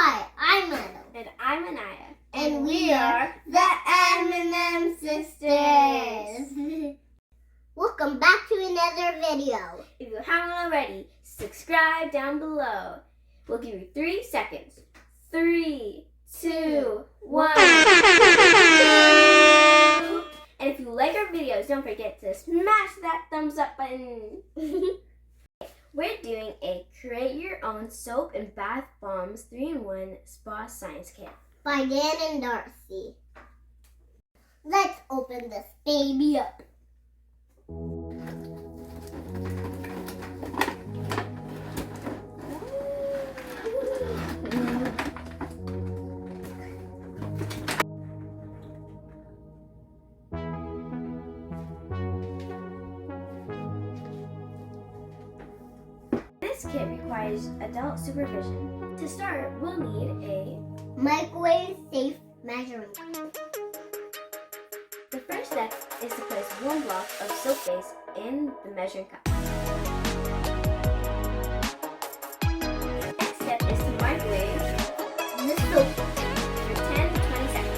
Hi, I'm Meadow. And I'm Manaiyah. And we are the M&M Sisters. Welcome back to another video. If you haven't already, subscribe down below. We'll give you 3 seconds. 3, 2, 1. And if you like our videos, don't forget to smash that thumbs up button. We're doing a create your own soap and bath bombs 3-in-1 spa science kit By Dan Darci. Let's open this baby up. This kit requires adult supervision. To start, we'll need a Microwave safe measuring cup. The first step is to place 1 block of soap base in the measuring cup. Next step is to microwave The soap. for 10 to 20 seconds.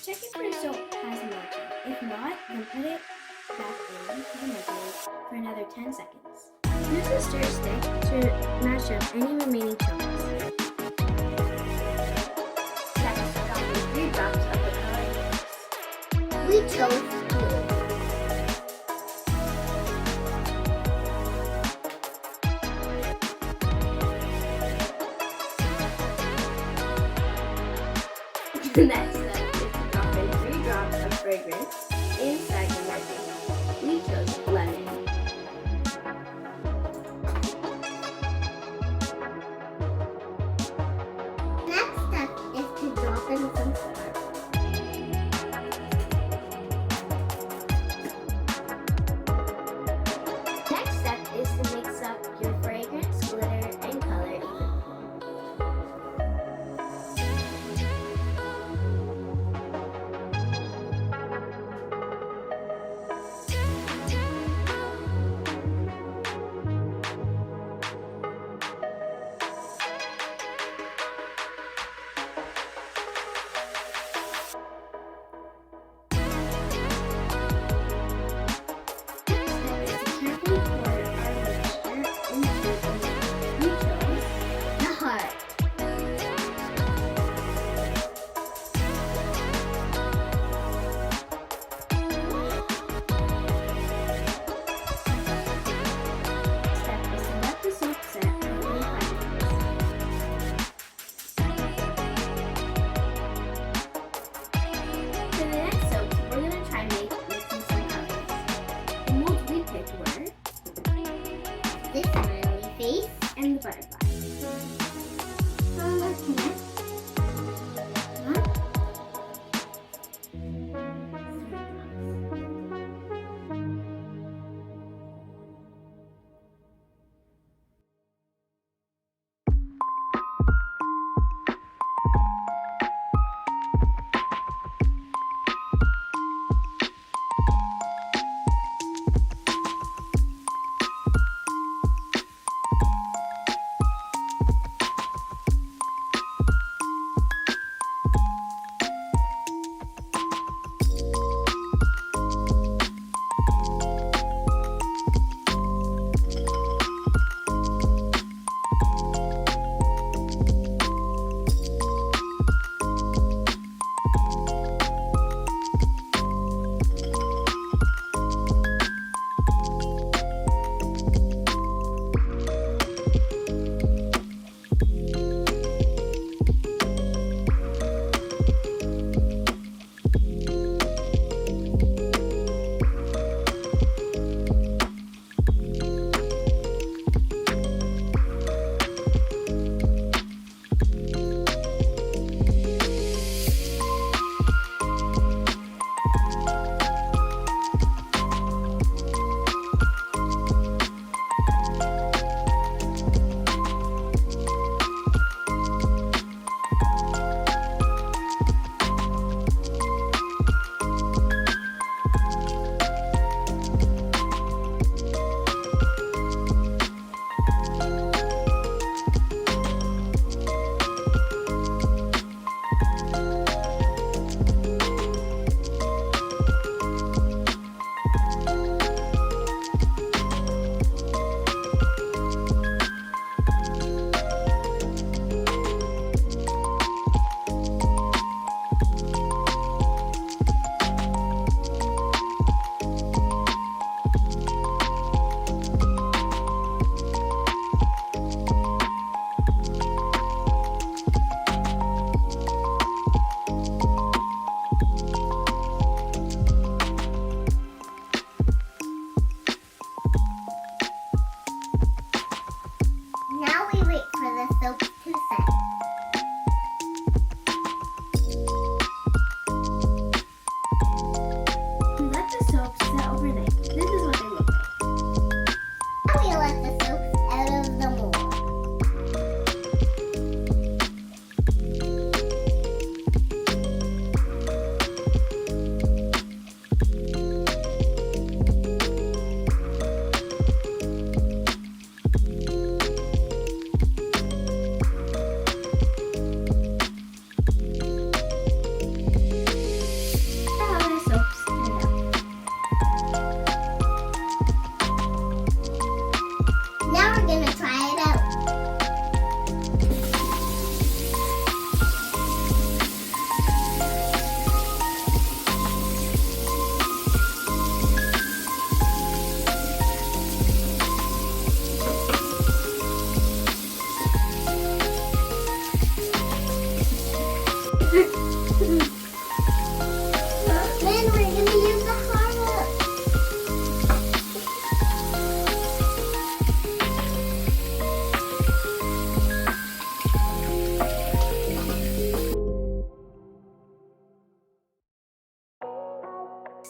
Check if your soap has melted. If not, then put it back into the microwave for another 10 seconds. Use a stir stick to mash up any remaining chunks. Next, drop in 3 drops of the coloring mix. We chose blue. The next step is to drop in 3 drops of fragrance inside the microwave. We chose lemon. Next step is to drop in some sugar. Next step is to mix up your fragrance, glitter, and color evenly.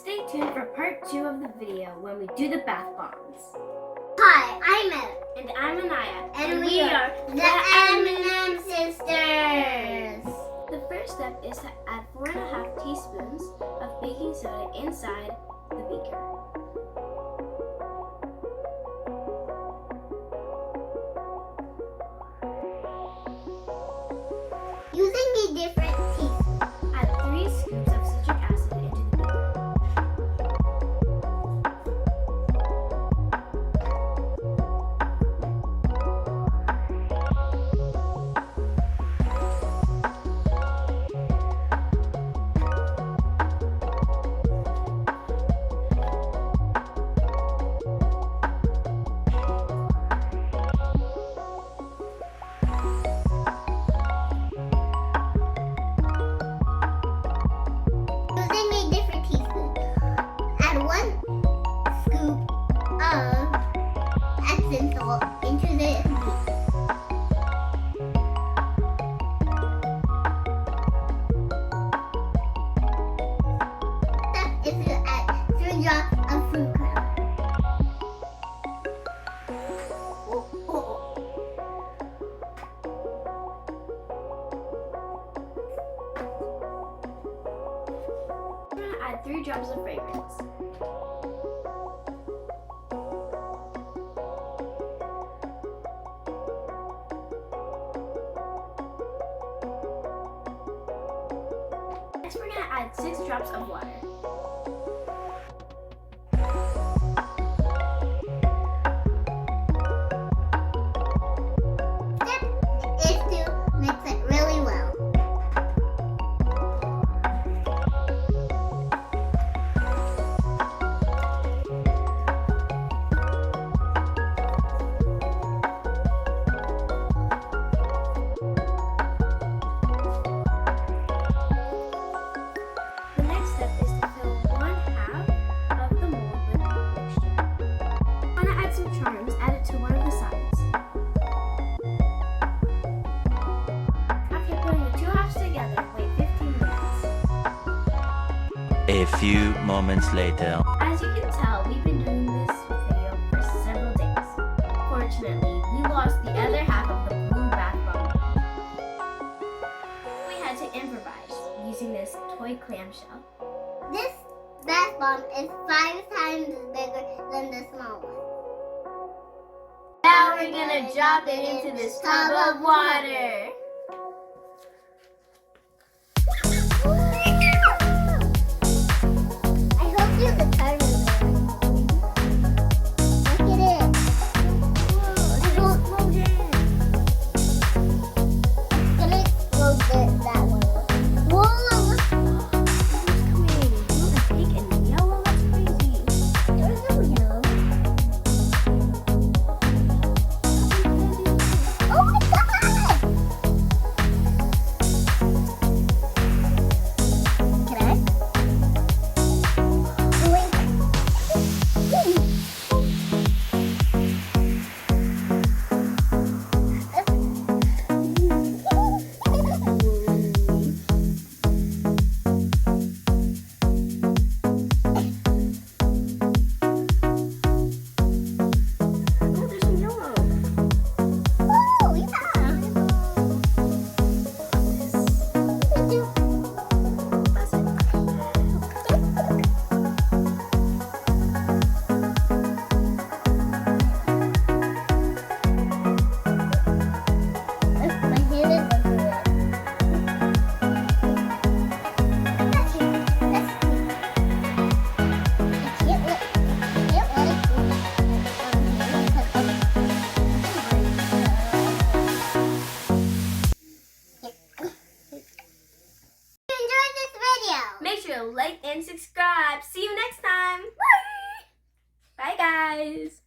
Stay tuned for part 2 of the video when we do the bath bombs. Hi, I'm Ed. And I'm Manaiyah. And we are the M&M Sisters. The first step is to add 4.5 teaspoons of baking soda inside the beaker. Using a different teaspoon. Add 3 scoops of citric acid into the beaker. Into this. Step is to add 3 drops of fruit cream. I'm going to add 3 drops of fragrance. Next, we're going to add 6 drops of water. Step is to mix it really well. Add it to one of the sides. After putting the 2 halves together, wait 15 minutes. A few moments later. As you can tell, we've been doing this video for several days. Fortunately, we lost the other half of the blue bath bomb. We had to improvise using this toy clamshell. This bath bomb is 5 times bigger than the small one. Now we're gonna drop it into this tub of water. I hope you the timer is on. Look at it. It's gonna explode that one. Whoa! Who's coming? Blue and pink and yellow? That's crazy. There's no yellow. Oh my god! Can I? Wait. Oh, there's some yellow. Oh, yeah. That's it. My hand is under it. That's it. That's it. I can't let it go. If you enjoyed this video, Make sure to like and subscribe. See you next time. Bye, guys.